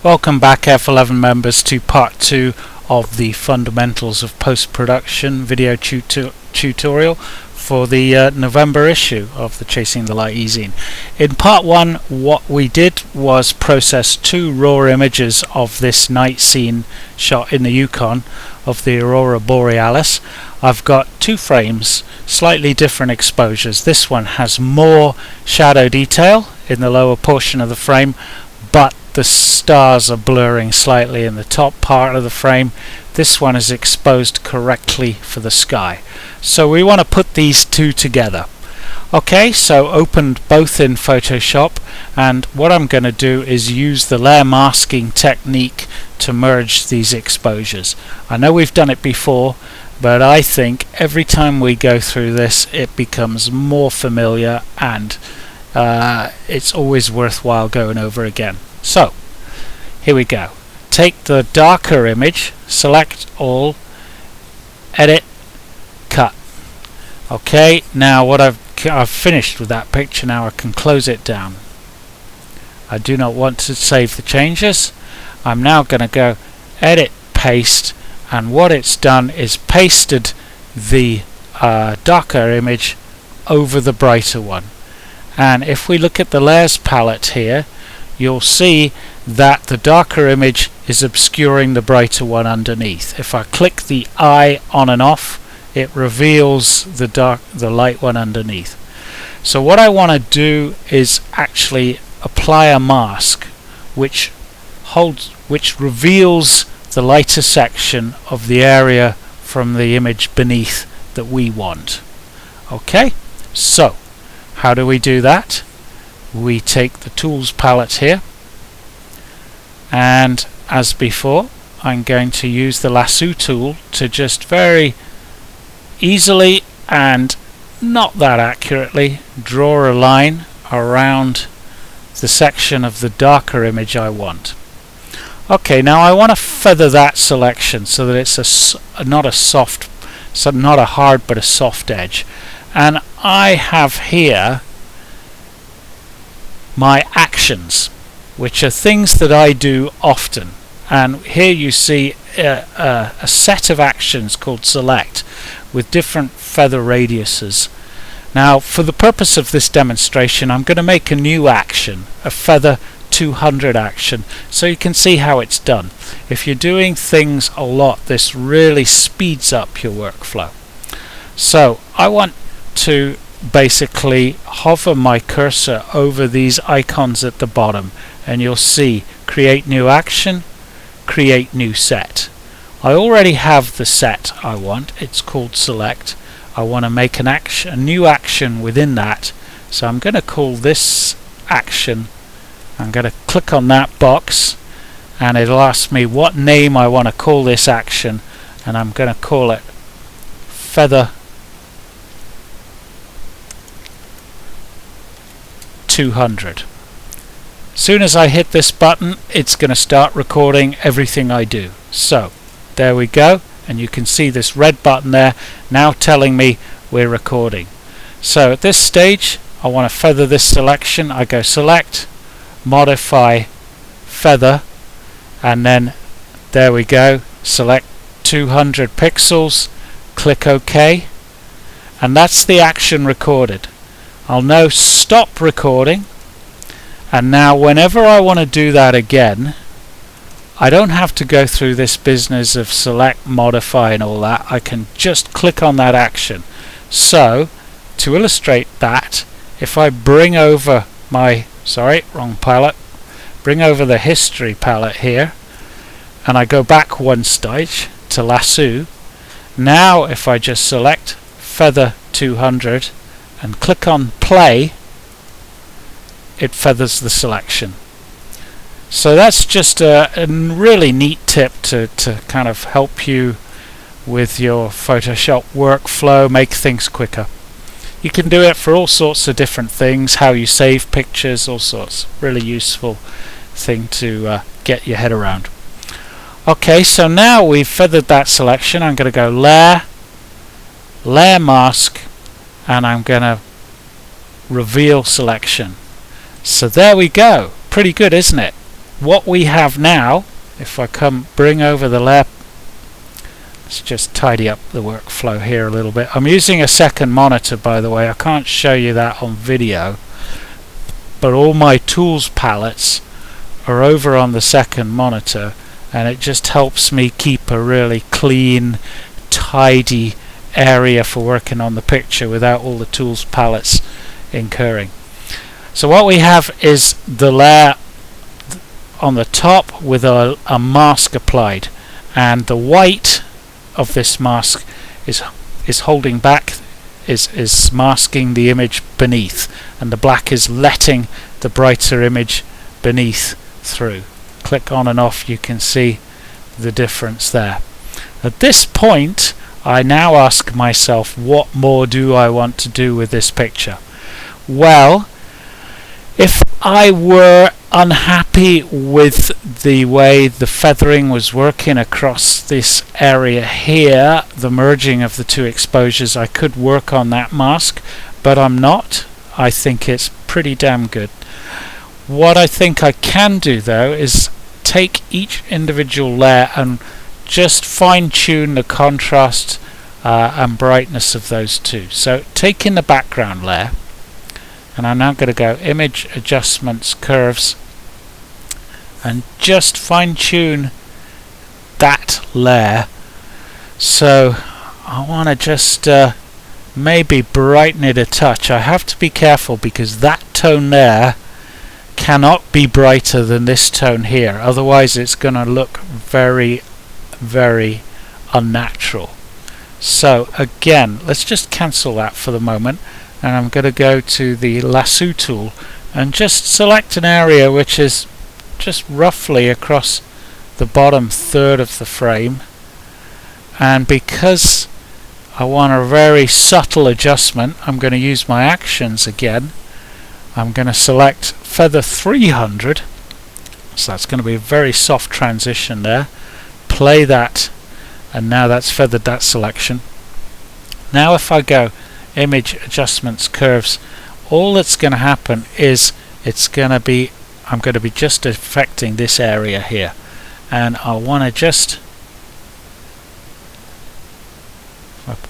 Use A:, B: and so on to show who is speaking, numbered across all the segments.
A: Welcome back F11 members to part 2 of the fundamentals of post-production video tutorial for the November issue of the Chasing the Light e-zine. In part 1 what we did was process 2 raw images of this night scene shot in the Yukon of the Aurora Borealis. I've got 2 frames, slightly different exposures. This one has more shadow detail in the lower portion of the frame, but the stars are blurring slightly in the top part of the frame. This one is exposed correctly for the sky. So we want to put these two together. Okay, so opened both in Photoshop, and what I'm going to do is use the layer masking technique to merge these exposures. I know we've done it before, but I think every time we go through this it becomes more familiar, and it's always worthwhile going over again. So here we go. Take the darker image, select all, edit, cut. Okay, now what I've finished with that picture. Now I can close it down. I do not want to save the changes. I'm now going to go edit, paste, and what it's done is pasted the darker image over the brighter one. And if we look at the layers palette here, you'll see that the darker image is obscuring the brighter one underneath. If I click the eye on and off, it reveals the light one underneath. So what I want to do is actually apply a mask which reveals the lighter section of the area from the image beneath that we want. Okay, so how do we do that? We take the tools palette here, and as before I'm going to use the Lasso Tool to just very easily and not that accurately draw a line around the section of the darker image I want. Okay, now I want to feather that selection so that it's not a hard but a soft edge, and I have here my actions, which are things that I do often, and here you see a set of actions called select with different feather radiuses. Now for the purpose of this demonstration I'm going to make a new action, a feather 200 action, so you can see how it's done. If you're doing things a lot, this really speeds up your workflow. So I want to basically hover my cursor over these icons at the bottom, and you'll see create new action, create new set. I already have the set I want. It's called select. I want to make a new action within that, so I'm going to call this action. I'm going to click on that box and it'll ask me what name I want to call this action, and I'm going to call it feather 200. As soon as I hit this button it's going to start recording everything I do. So there we go, and you can see this red button there now telling me we're recording. So at this stage I want to feather this selection. I go select, modify, feather, and then there we go, select 200 pixels, click OK, and that's the action recorded. I'll now stop recording, and now whenever I want to do that again I don't have to go through this business of select, modify and all that. I can just click on that action. So to illustrate that, if I bring over my wrong palette, bring over the history palette here, and I go back one stage to Lasso, now if I just select feather 200 and click on play, it feathers the selection. So that's just a really neat tip to kind of help you with your Photoshop workflow, make things quicker. You can do it for all sorts of different things, how you save pictures, all sorts. Really useful thing to get your head around. Okay, so now we've feathered that selection. I'm going to go layer, layer mask, and I'm going to reveal selection. So there we go. Pretty good, isn't it? what we have now, if I bring over the layer, let's just tidy up the workflow here a little bit. I'm using a second monitor, by the way. I can't show you that on video, but all my tools palettes are over on the second monitor, and it just helps me keep a really clean, tidy area for working on the picture without all the tools palettes incurring. So what we have is the layer on the top with a mask applied, and the white of this mask is holding back, is masking the image beneath, and the black is letting the brighter image beneath through. Click on and off, you can see the difference there. At this point, I now ask myself, what more do I want to do with this picture? Well, if I were unhappy with the way the feathering was working across this area here, the merging of the two exposures, I could work on that mask, but I'm not. I think it's pretty damn good. What I think I can do though is take each individual layer and just fine-tune the contrast and brightness of those two. So taking the background layer, and I'm now going to go Image Adjustments, Curves, and just fine-tune that layer. So I want to just maybe brighten it a touch. I have to be careful because that tone there cannot be brighter than this tone here, otherwise it's going to look very, very unnatural. So again, let's just cancel that for the moment, and I'm going to go to the Lasso Tool and just select an area which is just roughly across the bottom third of the frame, and because I want a very subtle adjustment, I'm going to use my actions again. I'm going to select Feather 300, so that's going to be a very soft transition there. Play that, and now that's feathered that selection. Now if I go Image Adjustments, Curves, all that's going to happen is I'm going to be just affecting this area here, and I want to just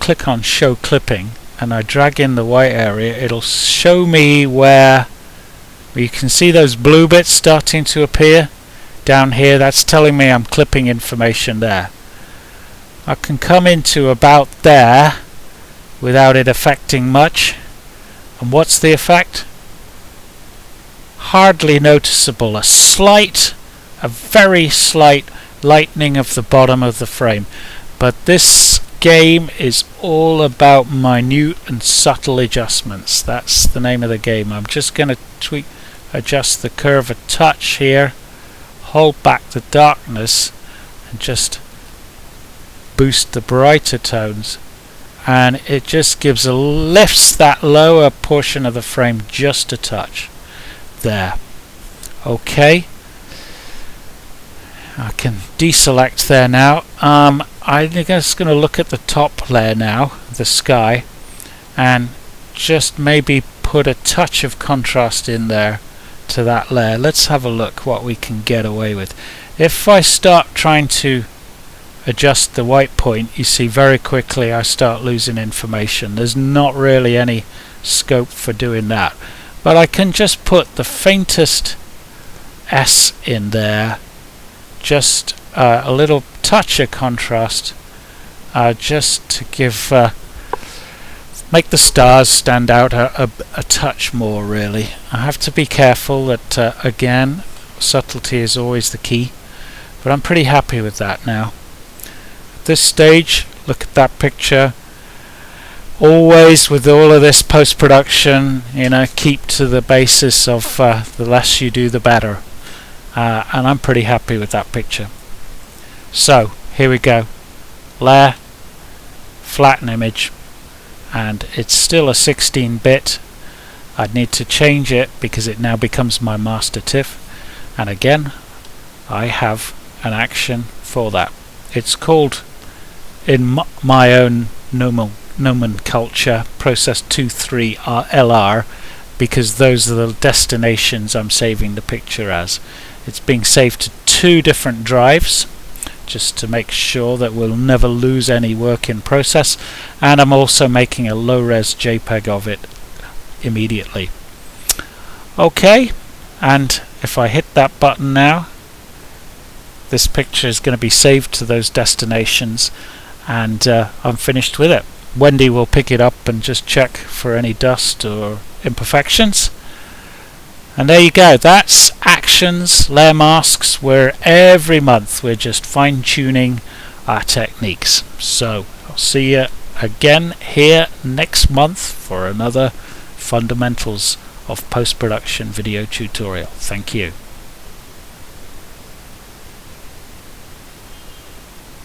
A: click on Show Clipping and I drag in the white area. It'll show me where you can see those blue bits starting to appear down here. That's telling me I'm clipping information there. I can come into about there without it affecting much, and what's the effect? Hardly noticeable. A very slight lightening of the bottom of the frame, but this game is all about minute and subtle adjustments. That's the name of the game. I'm just going to adjust the curve a touch here, hold back the darkness, and just boost the brighter tones, and it just lifts that lower portion of the frame just a touch there. Okay, I can deselect there now. I'm just going to look at the top layer now, the sky, and just maybe put a touch of contrast in there to that layer. Let's have a look what we can get away with. If I start trying to adjust the white point, you see very quickly I start losing information. There's not really any scope for doing that, but I can just put the faintest S in there, just a little touch of contrast, just to give make the stars stand out a touch more really. I have to be careful that again, subtlety is always the key, but I'm pretty happy with that now. At this stage, look at that picture. Always with all of this post-production, keep to the basis of the less you do the better, and I'm pretty happy with that picture. So here we go, layer, flatten image, and it's still a 16-bit. I'd need to change it because it now becomes my master TIFF, and again I have an action for that. It's called, in my own nomenclature, process 23 LR, because those are the destinations I'm saving the picture as. It's being saved to 2 different drives, just to make sure that we'll never lose any work in process, and I'm also making a low-res JPEG of it immediately. Okay, and if I hit that button now, this picture is going to be saved to those destinations, and I'm finished with it. Wendy will pick it up and just check for any dust or imperfections. And there you go, that's Actions Layer Masks, where every month we're just fine-tuning our techniques. So I'll see you again here next month for another Fundamentals of Post-Production video tutorial. Thank you.